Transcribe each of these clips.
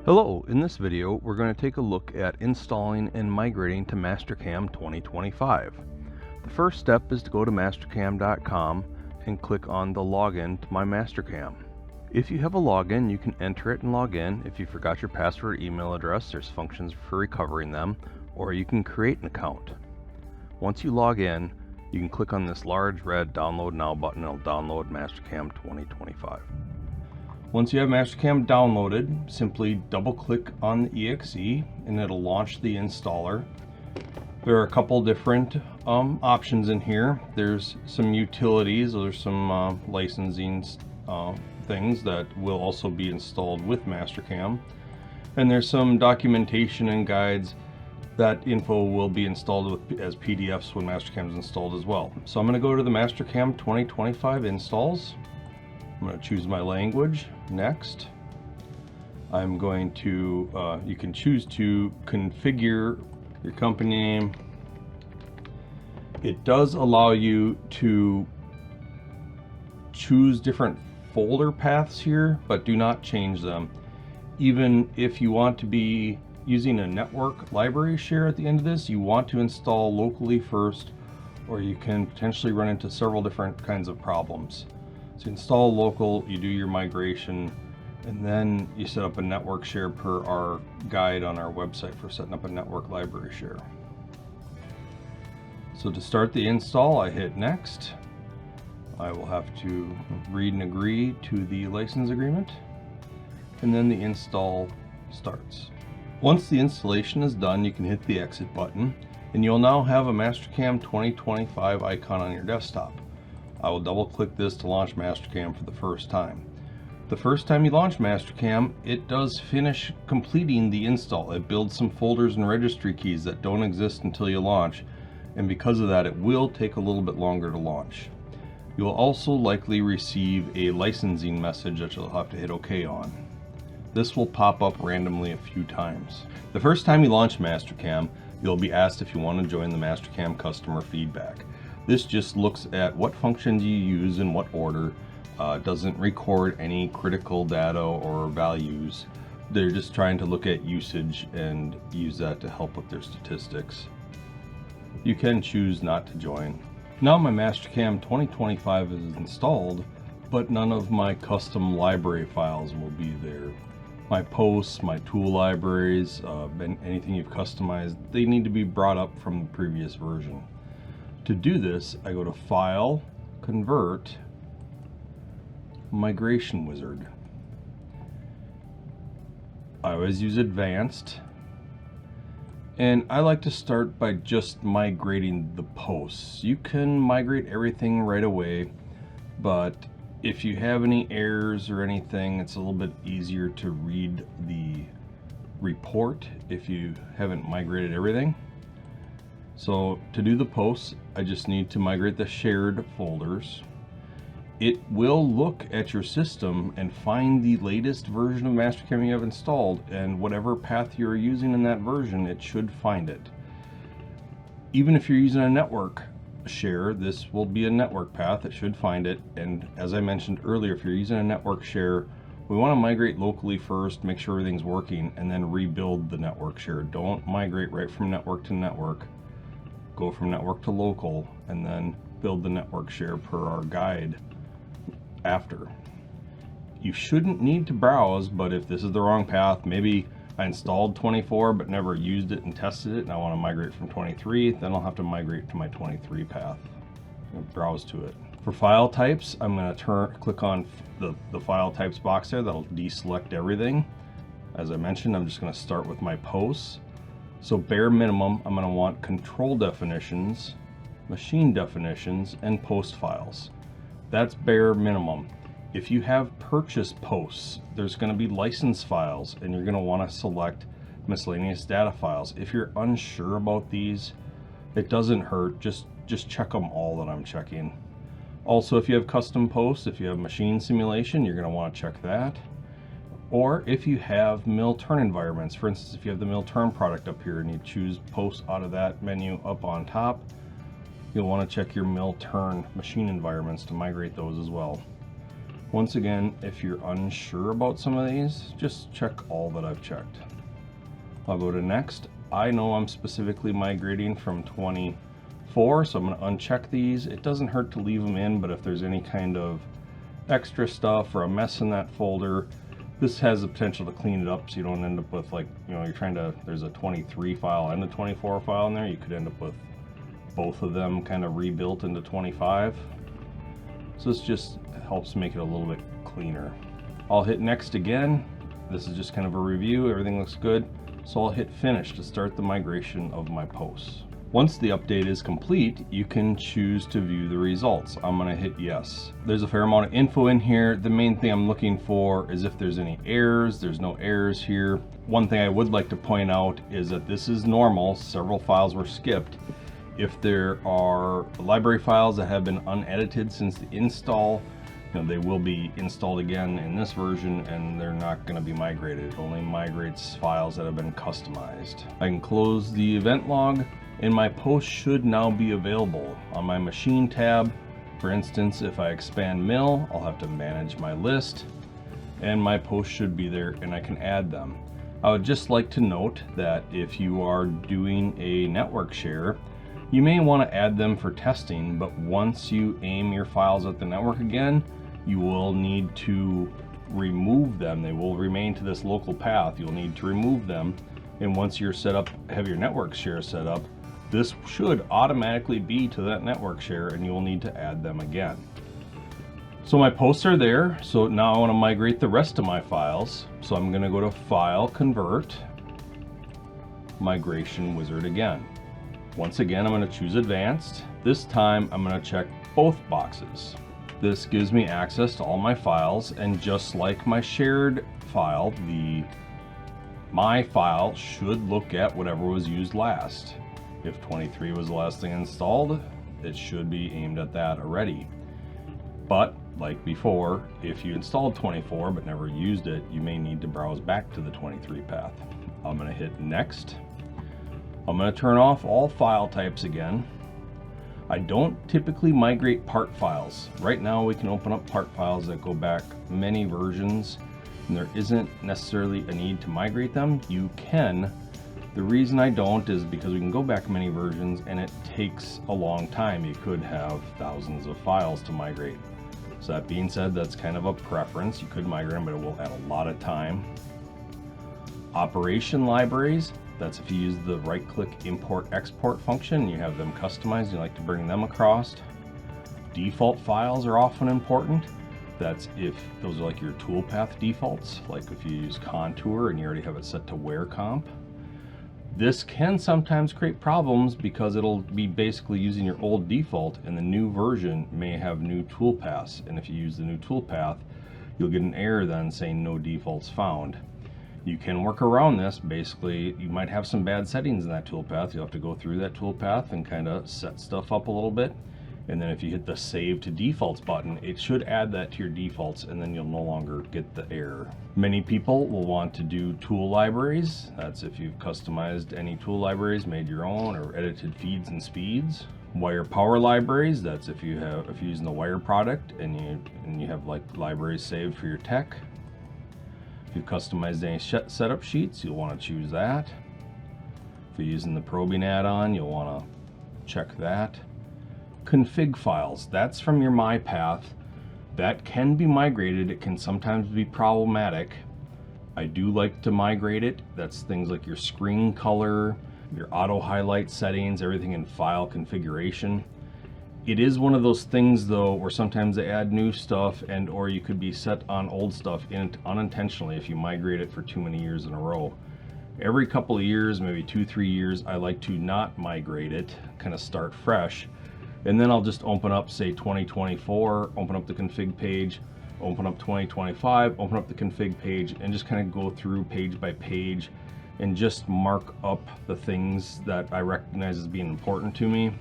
Hello, in this video we're going to take a look at installing and migrating to Mastercam 2025. The first step is to go to mastercam.com and click on the login to my Mastercam. If you have a login, you can enter it and log in. If you forgot your password or email address, there's functions for recovering them, or you can create an account. Once you log in, you can click on this large red Download Now button and it'll download Mastercam 2025. Once you have Mastercam downloaded, simply double-click on the exe and it'll launch the installer. There are a couple different options in here. There's some utilities, there's some licensing things that will also be installed with Mastercam. And there's some documentation and guides. That info will be installed as PDFs when Mastercam is installed as well. So I'm going to go to the Mastercam 2025 installs. I'm going to choose my language. Next, I'm going to, you can choose to configure your company name. It does allow you to choose different folder paths here, but do not change them. Even if you want to be using a network library share at the end of this, you want to install locally first, or you can potentially run into several different kinds of problems. So install local, you do your migration, and then you set up a network share per our guide on our website for setting up a network library share. So to start the install, I hit next. I will have to read and agree to the license agreement, and then the install starts. Once the installation is done, you can hit the exit button, and you'll now have a Mastercam 2025 icon on your desktop. I will double click this to launch Mastercam for the first time. The first time you launch Mastercam, it does finish completing the install. It builds some folders and registry keys that don't exist until you launch, and because of that it will take a little bit longer to launch. You will also likely receive a licensing message that you'll have to hit OK on. This will pop up randomly a few times. The first time you launch Mastercam, you'll be asked if you want to join the Mastercam customer feedback. This just looks at what functions you use in what order. Doesn't record any critical data or values. They're just trying to look at usage and use that to help with their statistics. You can choose not to join. Now my Mastercam 2025 is installed, but none of my custom library files will be there. My posts, my tool libraries, anything you've customized, they need to be brought up from the previous version. To do this, I go to File, Convert, Migration Wizard. I always use Advanced, and I like to start by just migrating the posts. You can migrate everything right away, but if you have any errors or anything, it's a little bit easier to read the report if you haven't migrated everything. So to do the posts, I just need to migrate the shared folders. It will look at your system and find the latest version of Mastercam you have installed, and whatever path you're using in that version, it should find it. Even if you're using a network share, this will be a network path. It should find it. And as I mentioned earlier, if you're using a network share, we want to migrate locally first, make sure everything's working, and then rebuild the network share. Don't migrate right from network to network. Go from network to local and then build the network share per our guide after. You shouldn't need to browse, but if this is the wrong path, maybe I installed 24 but never used it and tested it, and I want to migrate from 23, then I'll have to migrate to my 23 path and browse to it. For file types, I'm going to click on the file types box there. That'll deselect everything. As I mentioned, I'm just going to start with my posts. So bare minimum, I'm going to want control definitions, machine definitions, and post files. That's bare minimum. If you have purchase posts, there's going to be license files, and you're going to want to select miscellaneous data files. If you're unsure about these, it doesn't hurt. Just check them all that I'm checking. Also, if you have custom posts, if you have machine simulation, you're going to want to check that. Or if you have mill turn environments, for instance, if you have the mill turn product up here and you choose posts out of that menu up on top, you'll want to check your mill turn machine environments to migrate those as well. Once again, if you're unsure about some of these, just check all that I've checked. I'll go to next. I know I'm specifically migrating from 24, so I'm going to uncheck these. It doesn't hurt to leave them in, but if there's any kind of extra stuff or a mess in that folder, this has the potential to clean it up so you don't end up with, like, you know, you're trying to, there's a 23 file and a 24 file in there. You could end up with both of them kind of rebuilt into 25. So this just helps make it a little bit cleaner. I'll hit next again. This is just kind of a review. Everything looks good. So I'll hit finish to start the migration of my posts. Once the update is complete, you can choose to view the results. I'm gonna hit yes. There's a fair amount of info in here. The main thing I'm looking for is if there's any errors. There's no errors here. One thing I would like to point out is that this is normal. Several files were skipped. If there are library files that have been unedited since the install, you know, they will be installed again in this version and they're not going to be migrated. It only migrates files that have been customized. I can close the event log and my post should now be available. On my machine tab, for instance, if I expand mill, I'll have to manage my list and my post should be there and I can add them. I would just like to note that if you are doing a network share, you may want to add them for testing, but once you aim your files at the network again, you will need to remove them. They will remain to this local path. You'll need to remove them. And once you're set up, have your network share set up, this should automatically be to that network share and you'll need to add them again. So my posts are there. So now I want to migrate the rest of my files. So I'm going to go to File, Convert, Migration Wizard again. Once again, I'm going to choose Advanced. This time, I'm going to check both boxes. This gives me access to all my files, and just like my shared file, my file should look at whatever was used last. If 23 was the last thing installed, it should be aimed at that already. But like before, if you installed 24 but never used it, you may need to browse back to the 23 path. I'm going to hit Next. I'm going to turn off all file types again. I don't typically migrate part files. Right now we can open up part files that go back many versions and there isn't necessarily a need to migrate them. You can. The reason I don't is because we can go back many versions and it takes a long time. You could have thousands of files to migrate. So that being said, that's kind of a preference. You could migrate them, but it will add a lot of time. Operation libraries. That's if you use the right-click import-export function, you have them customized, you like to bring them across. Default files are often important. That's if those are like your toolpath defaults, like if you use Contour and you already have it set to where comp. This can sometimes create problems because it'll be basically using your old default and the new version may have new toolpaths. And if you use the new toolpath, you'll get an error then saying no defaults found. You can work around this. Basically, you might have some bad settings in that toolpath. You'll have to go through that toolpath and kind of set stuff up a little bit. And then if you hit the Save to Defaults button, it should add that to your defaults and then you'll no longer get the error. Many people will want to do tool libraries. That's if you've customized any tool libraries, made your own, or edited feeds and speeds. Wire power libraries, that's if you're using the wire product and you have like libraries saved for your tech. If you've customized any setup sheets, you'll want to choose that. If you're using the probing add-on, you'll want to check that. Config files, that's from your My Path. That can be migrated. It can sometimes be problematic. I do like to migrate it. That's things like your screen color, your auto highlight settings, everything in file configuration. It is one of those things though where sometimes they add new stuff and or you could be set on old stuff unintentionally if you migrate it for too many years in a row. Every couple of years, maybe 2-3 years, I like to not migrate it, kind of start fresh. And then I'll just open up, say 2024, open up the config page, open up 2025, open up the config page, and just kind of go through page by page and just mark up the things that I recognize as being important to me.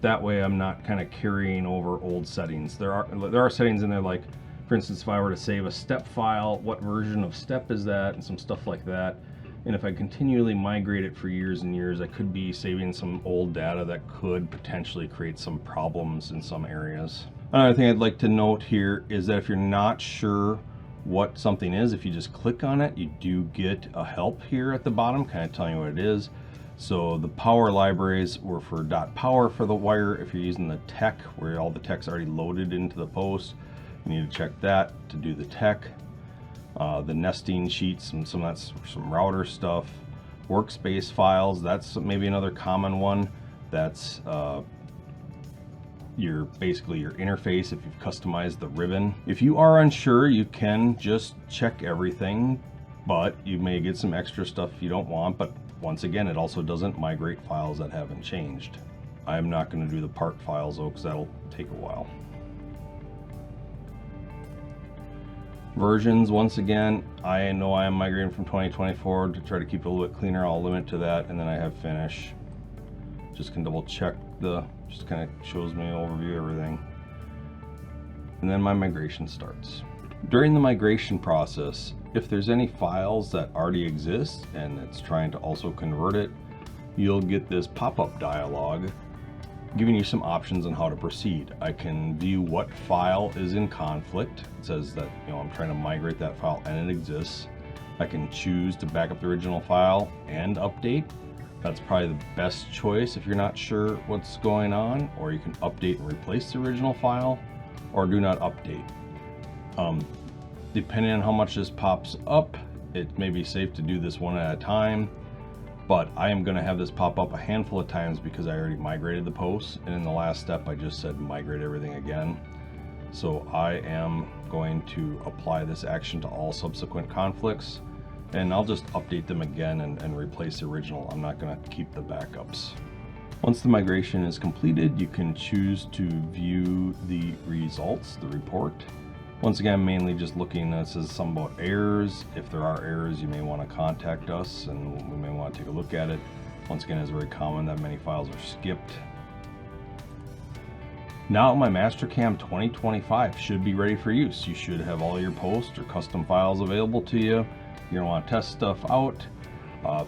That way I'm not kind of carrying over old settings. There are settings in there, like for instance, if I were to save a step file, what version of step is that, and some stuff like that. And if I continually migrate it for years and years, I could be saving some old data that could potentially create some problems in some areas. Another thing I'd like to note here is that if you're not sure what something is, if you just click on it, you do get a help here at the bottom, kind of telling you what it is. So the power libraries were for .power for the wire. If you're using the tech, where all the tech's already loaded into the post, you need to check that to do the tech. The nesting sheets, and some of that's some router stuff. Workspace files, that's maybe another common one. That's basically your interface if you've customized the ribbon. If you are unsure, you can just check everything, but you may get some extra stuff you don't want. But once again, it also doesn't migrate files that haven't changed. I'm not going to do the part files though, because that'll take a while. Versions, once again, I know I am migrating from 2024 to try to keep it a little bit cleaner. I'll limit to that, and then I have finish. Just can double check just kind of shows me an overview of everything. And then my migration starts. During the migration process, if there's any files that already exist and it's trying to also convert it, you'll get this pop-up dialog giving you some options on how to proceed. I can view what file is in conflict. It says that, I'm trying to migrate that file and it exists. I can choose to back up the original file and update. That's probably the best choice if you're not sure what's going on, or you can update and replace the original file, or do not update. Depending on how much this pops up, it may be safe to do this one at a time, but I am going to have this pop up a handful of times because I already migrated the posts, and in the last step I just said migrate everything again. So I am going to apply this action to all subsequent conflicts, and I'll just update them again and replace the original. I'm not going to keep the backups. Once the migration is completed, you can choose to view the results, the report. Once again, I'm mainly just looking, it says something about errors. If there are errors, you may want to contact us and we may want to take a look at it. Once again, it's very common that many files are skipped. Now my Mastercam 2025 should be ready for use. You should have all your posts or custom files available to you. You're gonna want to test stuff out.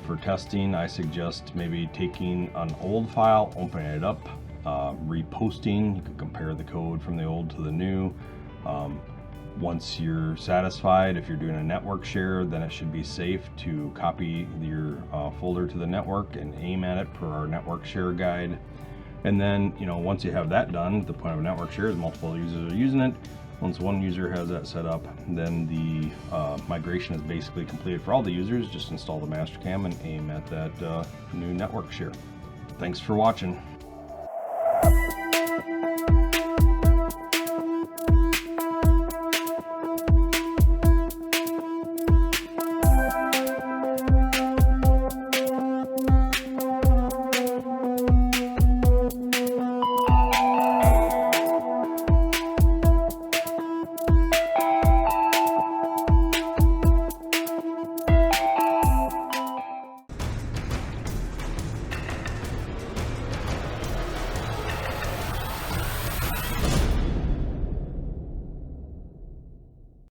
For testing, I suggest maybe taking an old file, opening it up, reposting. You can compare the code from the old to the new. Once you're satisfied, if you're doing a network share, then it should be safe to copy your folder to the network and aim at it per our network share guide. And then, once you have that done, the point of a network share is multiple users are using it. Once one user has that set up, then the migration is basically completed for all the users. Just install the Mastercam and aim at that new network share. Thanks for watching.